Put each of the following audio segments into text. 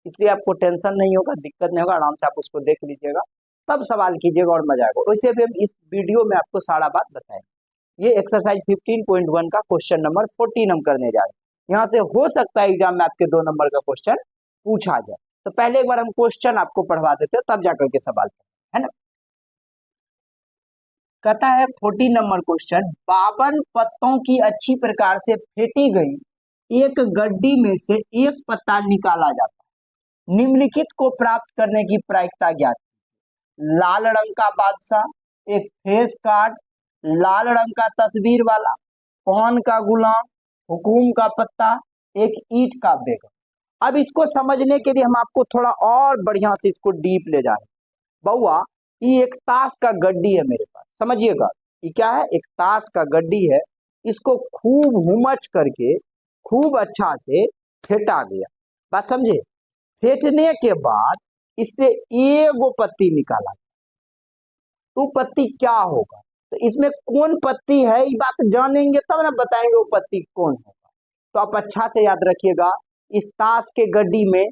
इसलिए आपको टेंशन नहीं होगा, दिक्कत नहीं होगा, आराम से आप उसको देख लीजिएगा, तब सवाल कीजिएगा और मजा आएगा। वैसे भी हम इस वीडियो में आपको सारा बात बताएंगे। ये एक्सरसाइज 15.1 का क्वेश्चन नंबर 14 हम करने जा रहे हैं। यहाँ से हो सकता है एग्जाम में आपके 2 नंबर का क्वेश्चन पूछा जाए। तो पहले एक बार हम क्वेश्चन आपको पढ़वा देते हैं, तब जाकर के सवाल है ना। कहता है 14 नंबर क्वेश्चन, 52 पत्तों की अच्छी प्रकार से फेंटी गई एक गड्डी में से एक पत्ता निकाला जाता है, निम्नलिखित को प्राप्त करने की प्रायिकता ज्ञात। लाल रंग का बादशाह, एक फेस कार्ड, लाल रंग का तस्वीर वाला, पान का गुलाम, हुकूम का पत्ता, एक ईंट का बेगम। अब इसको समझने के लिए हम आपको थोड़ा और बढ़िया से इसको डीप ले जा रहे हैं। बउआ, ये एक ताश का गड्डी है मेरे पास, समझिएगा। ये क्या है? एक ताश का गड्डी है। इसको खूब हुमच करके खूब अच्छा से फेंटा गया। बात समझे? फेंटने के बाद इससे एगो पत्ती निकाला, तो पत्ती क्या होगा? तो इसमें कौन पत्ती है, ये बात जानेंगे तब ना बताएंगे वो पत्ती कौन होगा। तो आप अच्छा से याद रखिएगा, इस ताश के गड्डी में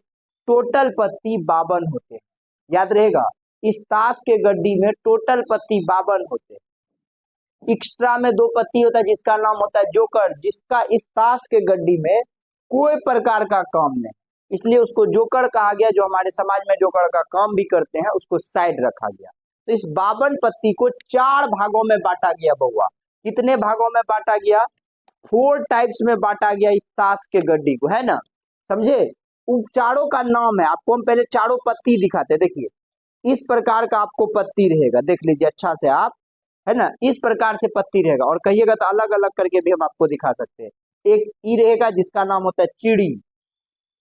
टोटल पत्ती 52 होते हैं। याद रहेगा, इस ताश के गड्डी में टोटल पत्ती 52 होते हैं। एक्स्ट्रा में 2 पत्ती होता है जिसका नाम होता है जोकर, जिसका इस ताश के गड्डी में कोई प्रकार का काम नहीं, इसलिए उसको जोकर कहा गया। जो हमारे समाज में जोकर का काम भी करते हैं उसको साइड रखा गया। तो इस 52 पत्ती को 4 भागों में बांटा गया बउआ। कितने भागों में बांटा गया? 4 टाइप्स में बांटा गया इस ताश के गड्डी को, है ना। समझे? उन चारों का नाम है, आपको हम पहले चारों पत्ती दिखाते। देखिए इस प्रकार का आपको पत्ती रहेगा, देख लीजिए अच्छा से आप, है ना। इस प्रकार से पत्ती रहेगा, और कहिएगा तो अलग अलग करके भी हम आपको दिखा सकते हैं। एक ई रहेगा जिसका नाम होता है चिड़ी,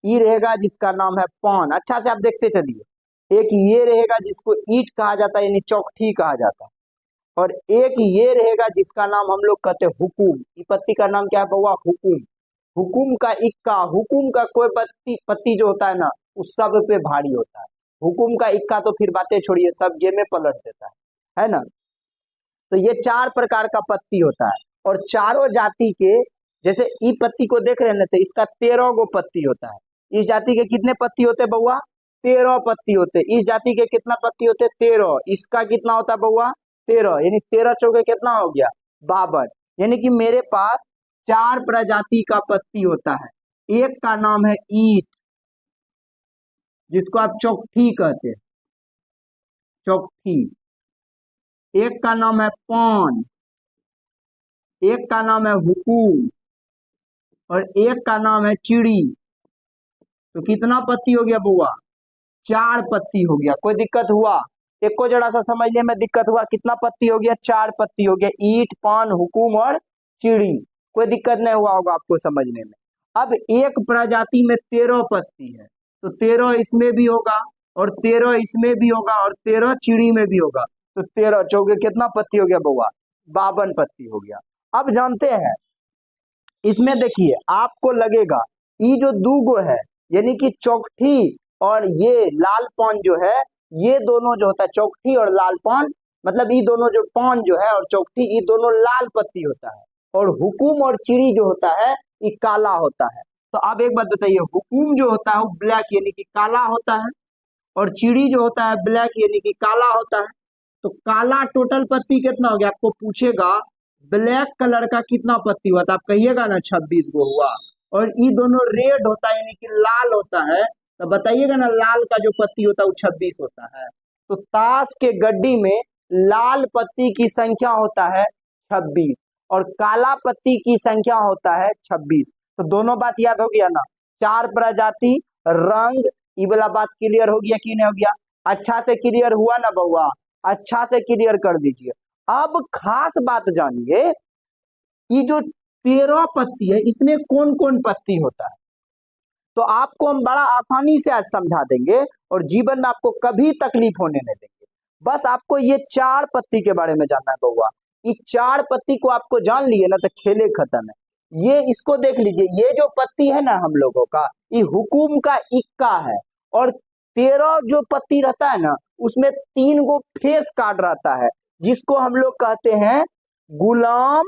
ई रहेगा जिसका नाम है पान, अच्छा से आप देखते चलिए। एक ये रहेगा जिसको ईंट कहा जाता है, यानी चौखटी कहा जाता है, और एक ये रहेगा जिसका नाम हम लोग कहते हैं हुकुम। ये पत्ती का नाम क्या है बउआ? हुकुम। हुकुम का इक्का, हुकुम का कोई पत्ती जो होता है ना उस सब पे भारी होता है। हुकुम का इक्का तो फिर बातें छोड़िए, सब जे में पलट देता है ना। तो ये 4 प्रकार का पत्ती होता है, और चारों जाति के, जैसे ई पत्ती को देख रहे हैं ना, तो इसका 13 गो पत्ती होता है। इस जाति के कितने पत्ती होते हैं बउआ? 13 पत्ती होते। इस जाति के कितना पत्ती होते? 13। इसका कितना होता है बउआ? 13, यानी 13 चौके कितना हो गया? 52। यानी कि मेरे पास 4 प्रजाति का पत्ती होता है। एक का नाम है ईंट, जिसको आप चौखटी कहते हैं, चौखटी। एक का नाम है पान, एक का नाम है हुकुम, और एक का नाम है चिड़ी। तो कितना पत्ती हो गया बुआ? 4 पत्ती हो गया। कोई दिक्कत हुआ? एक को जरा सा समझने में दिक्कत हुआ? कितना पत्ती हो गया? 4 पत्ती हो गया। ईंट, पान, हुकुम और चिड़ी। कोई दिक्कत नहीं हुआ होगा आपको समझने में। अब एक प्रजाति में 13 पत्ती है, तो 13 इसमें भी होगा, और 13 इसमें भी होगा, और 13 चिड़ी में भी होगा। तो 13 चौके कितना पत्ती हो गया बउआ? 52 पत्ती हो गया। अब जानते हैं, इसमें देखिए आपको लगेगा ये जो दूगो है, यानी कि चौखटी और ये लाल पान जो है, ये दोनों जो होता है चौखटी और लाल पान, मतलब ये दोनों जो पान जो है और चौखटी, ये दोनों लाल पत्ती होता है, और हुकुम और चिड़ी जो होता है ये काला होता है। तो आप एक बात बताइए, हुकुम जो होता है वो ब्लैक यानी कि काला होता है, और चिड़ी जो होता है ब्लैक यानी कि काला होता है। तो काला टोटल पत्ती कितना हो गया? आपको पूछेगा ब्लैक कलर का कितना पत्ती हुआ, तो आप कहिएगा ना 26 गो हुआ। और ये दोनों रेड होता है यानी कि लाल होता है, तो बताइएगा ना लाल का जो पत्ती होता है वो 26 होता है। तो ताश के गड्डी में लाल पत्ती की संख्या होता है 26, और काला पत्ती की संख्या होता है 26। तो दोनों बात याद हो गया ना? 4 प्रजाति, रंग, ये वाला बात क्लियर हो गया कि नहीं हो गया? अच्छा से क्लियर हुआ ना बउआ? अच्छा से क्लियर कर दीजिए। अब खास बात जानिए, ये जो 13 पत्ती है इसमें कौन कौन पत्ती होता है, तो आपको हम बड़ा आसानी से आज समझा देंगे, और जीवन में आपको कभी तकलीफ होने नहीं देंगे। बस आपको ये 4 पत्ती के बारे में जानना है बउआ। ये 4 पत्ती को आपको जान लिए ना तो खेले खत्म है। ये इसको देख लीजिए, ये जो पत्ती है ना हम लोगों का, ये हुकुम का इक्का है, और 13 जो पत्ती रहता है ना उसमें 3 गो फेस कार्ड रहता है, जिसको हम लोग कहते हैं गुलाम,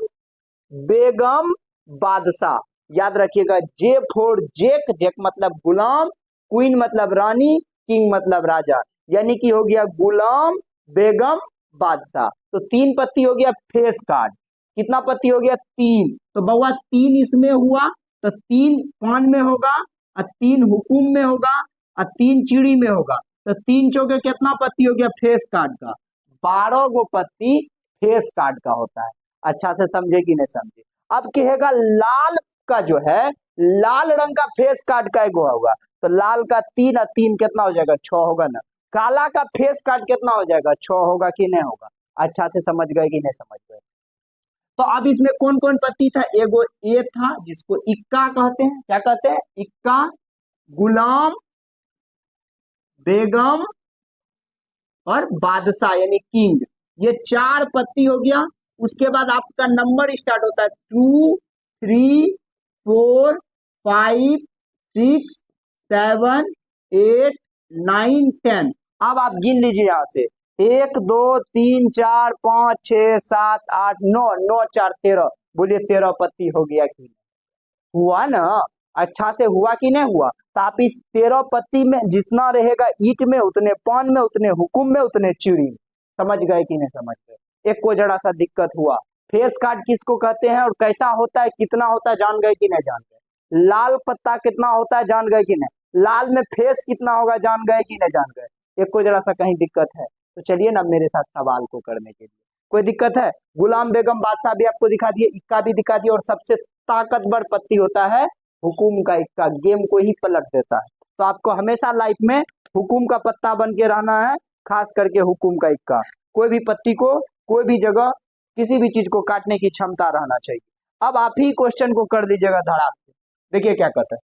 बेगम, बादशाह। याद रखिएगा, जे फॉर जेक, जेक मतलब गुलाम, क्वीन मतलब रानी, किंग मतलब राजा, यानी कि हो गया गुलाम बेगम बादशाह। तो 3 पत्ती हो गया फेस कार्ड। कितना पत्ती हो गया? 3। तो बउआ 3 इसमें हुआ, तो 3 पान में होगा, और 3 हुकुम में होगा, और 3 चिड़ी में होगा। तो 3 चौके कितना पत्ती हो गया फेस कार्ड का? 12 गो पत्ती फेस कार्ड का होता है। अच्छा से समझे कि नहीं समझे? अब कहेगा लाल का जो है, लाल रंग का फेस कार्ड का एगो होगा, तो लाल का 3 और 3 कितना हो जाएगा? 6 होगा ना। काला का फेस कार्ड कितना हो जाएगा? 6 होगा कि नहीं होगा? अच्छा से समझ गए कि नहीं समझ गए? तो अब इसमें कौन कौन पत्ती था? एगो ए था जिसको इक्का कहते हैं। क्या कहते हैं? इक्का, गुलाम बेगम और बादशाह यानी किंग, ये 4 पत्ती हो गया। उसके बाद आपका नंबर स्टार्ट होता है 2 3 4 5 6 7 8 9 10। अब आप गिन लीजिए यहां से, 1 2 3 4 5 6 7 8 9, 9 4 13। बोलिए 13 पत्ती हो गया कि नहीं? हुआ ना? अच्छा से हुआ कि नहीं हुआ? तो आप इस 13 पत्ती में जितना रहेगा ईट में, उतने पान में, उतने हुकुम में, उतने चिड़ी में। समझ गए कि नहीं समझ गए? एक को जरा सा दिक्कत हुआ। फेस कार्ड किसको कहते हैं और कैसा होता है, कितना होता है, जान गए कि नहीं जान गए? लाल पत्ता कितना होता है, जान गए कि नहीं? लाल में फेस कितना होगा, जान गए कि नहीं जान गए? एक को जरा सा कहीं दिक्कत है तो चलिए ना मेरे साथ सवाल को करने के लिए। कोई दिक्कत है? गुलाम बेगम बादशाह भी आपको दिखा दिए, इक्का भी दिखा दिया, और सबसे ताकतवर पत्ती होता है हुकुम का इक्का, गेम को ही पलट देता है। तो आपको हमेशा लाइफ में हुकुम का पत्ता बन के रहना है, खास करके हुकुम का इक्का। कोई भी पत्ती को कोई भी जगह किसी भी चीज को काटने की क्षमता रहना चाहिए। अब आप ही क्वेश्चन को कर दीजिएगा धड़ाक से। देखिए क्या कहता है,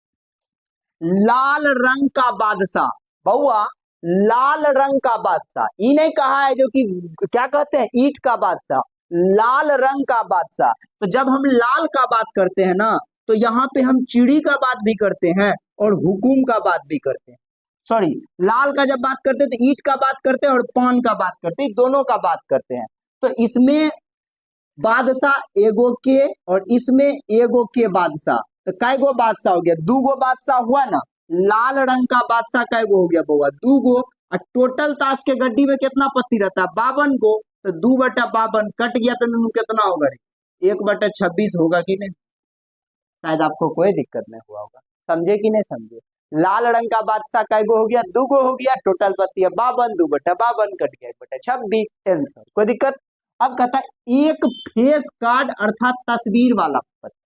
लाल रंग का बादशाह। बउआ लाल रंग का बादशाह, ये नहीं कहा है जो कि क्या कहते हैं ईट का बादशाह, लाल रंग का बादशाह। तो जब हम लाल का बात करते हैं ना, तो यहाँ पे हम चिड़ी का बात भी करते हैं और हुकुम का बात भी करते हैं। सॉरी, लाल का जब बात करते हैं तो ईट का बात करते हैं और पान का बात करते हैं, दोनों का बात करते हैं। तो इसमें बादशाह एगो के और इसमें एगो के बादशाह, तो कै गो बादशाह हो गया? 2 गो बादशाह हुआ ना। लाल रंग का बादशाह कै गो हो गया बउआ? 2 गो। और टोटल ताश के गड्डी में कितना पत्ती रहता है? 52 गो। तो 2/52 कट गया तो नूनू कितना होगा रे? 1/26 होगा कि नहीं? शायद आपको कोई दिक्कत नहीं हुआ होगा। समझे कि नहीं समझे? लाल रंग का बादशाह कै गो हो गया? 2 गो हो गया। टोटल पत्ती है 52, 2/52 कट गया 1/26 आंसर। कोई दिक्कत? अब कहता है एक फेस कार्ड अर्थात तस्वीर वाला पत्ती।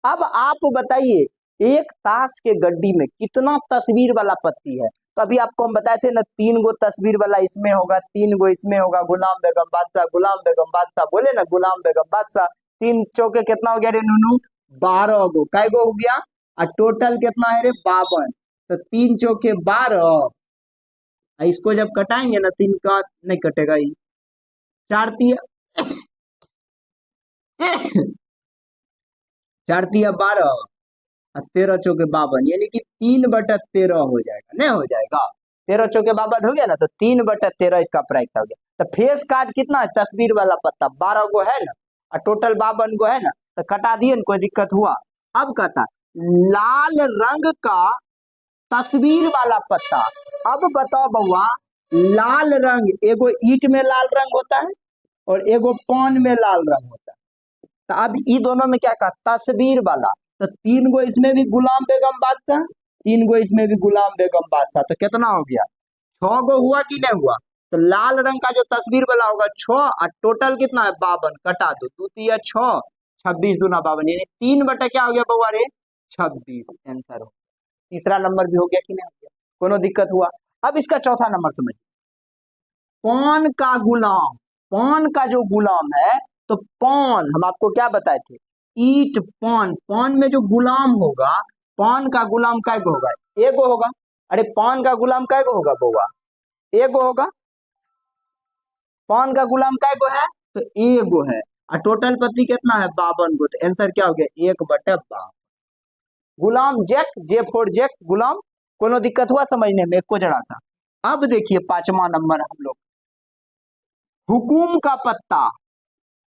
अब आप बताइए एक ताश के गड्डी में कितना तस्वीर वाला पत्ती है? तो अभी आपको हम बताए थे ना 3 गो तस्वीर वाला इसमें होगा, 3 गो इसमें होगा। गुलाम बेगम बादशाह, गुलाम बेगम बादशाह, बोले ना गुलाम बेगम बादशाह। 3 चौके कितना हो गया रे नूनू? 12 गो। कै गो हो गया? और टोटल कितना है रे? 52। तो 3 चौके 12। इसको जब कटाएंगे ना, 3 का नहीं कटेगा, ये 4 तिया 4 तिया 12 और 13 चौके 52, यानी कि 3/13 हो जाएगा। नहीं हो जाएगा? 13 चौके 52 हो गया ना, तो 3/13 इसका प्राइस हो गया। तो फेस कार्ड कितना है? तस्वीर वाला पत्ता 12 गो है ना, और टोटल 52 गो है ना, तो कटा दिए ना, कोई दिक्कत हुआ? अब कहता लाल रंग का तस्वीर वाला पत्ता। अब बताओ बउआ, लाल रंग एगो ईट में लाल रंग होता है और एगो पान में लाल रंग होता है। तो अब ये दोनों में क्या कहा? तस्वीर वाला। तो 3 गो इसमें भी गुलाम बेगम बादशाह, 3 गो इसमें भी गुलाम बेगम बादशाह, तो कितना हो गया? 6 गो हुआ कि नहीं हुआ? तो लाल रंग का जो तस्वीर वाला होगा 6, और टोटल कितना है? 52। कटा दो, 2 तिया 6, 26 दूना 52, यानी 3 बटा क्या हो गया बउआ रे? 26 आंसर हो। तीसरा नंबर भी हो गया कि नहीं हो गया? कोनो दिक्कत हुआ? अब इसका चौथा नंबर समझिए, पान का गुलाम। पान का जो गुलाम है, तो पान हम आपको क्या बताए थे? ईट पान, पान में जो गुलाम होगा, पान का गुलाम कै गो होगा? एगो होगा। अरे पान का गुलाम कै गो होगा बउआ? एगो होगा। पान का गुलाम कै गो है? तो एगो है। और टोटल पत्ती कितना है? 52 गो। तो आंसर क्या हो गया? 1/52। गुलाम जैक, जे फोर जैक, गुलाम। कोनो दिक्कत हुआ समझने में? को जरा सा। अब देखिए 5वां नंबर हम लोग, हुकुम का पत्ता।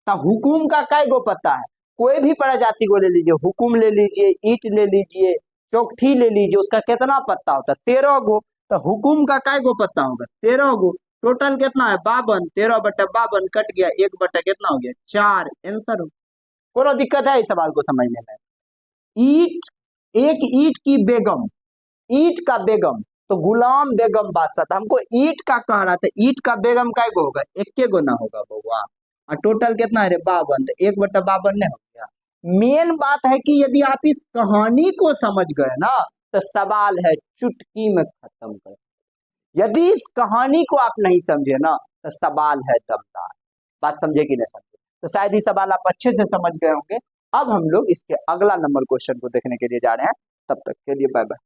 तो हुकुम का कै गो पत्ता है? कोई भी प्रजाति को ले लीजिए, हुकुम ले लीजिए, ईट ले लीजिए, चौकठी ले लीजिए, उसका कितना पत्ता होता है? 13 गो। तो हुकुम का काय गो पत्ता होगा? 13 गो। टोटल कितना है? 52। 13/52 कट गया, 1 बटा कितना हो गया? 4। आंसर हो। कोनो दिक्कत है इस सवाल को समझने में? ईट, एक ईट की बेगम, ईट का बेगम तो गुलाम बेगम बादशाह था, हमको ईट का कह रहा था, ईट का बेगम काय गो होगा? 1 गो ना होगा बउआ। और टोटल कितना है रे? 52। तो 1/52 नहीं हो गया। मेन बात है कि यदि आप इस कहानी को समझ गए ना, तो सवाल है चुटकी में खत्म कर। यदि इस कहानी को आप नहीं समझे ना, तो सवाल है दमदार। बात समझे कि नहीं समझे? तो शायद ये सवाल आप अच्छे से समझ गए होंगे। अब हम लोग इसके अगला नंबर क्वेश्चन को देखने के लिए जा रहे हैं। तब तक के लिए बाय बाय।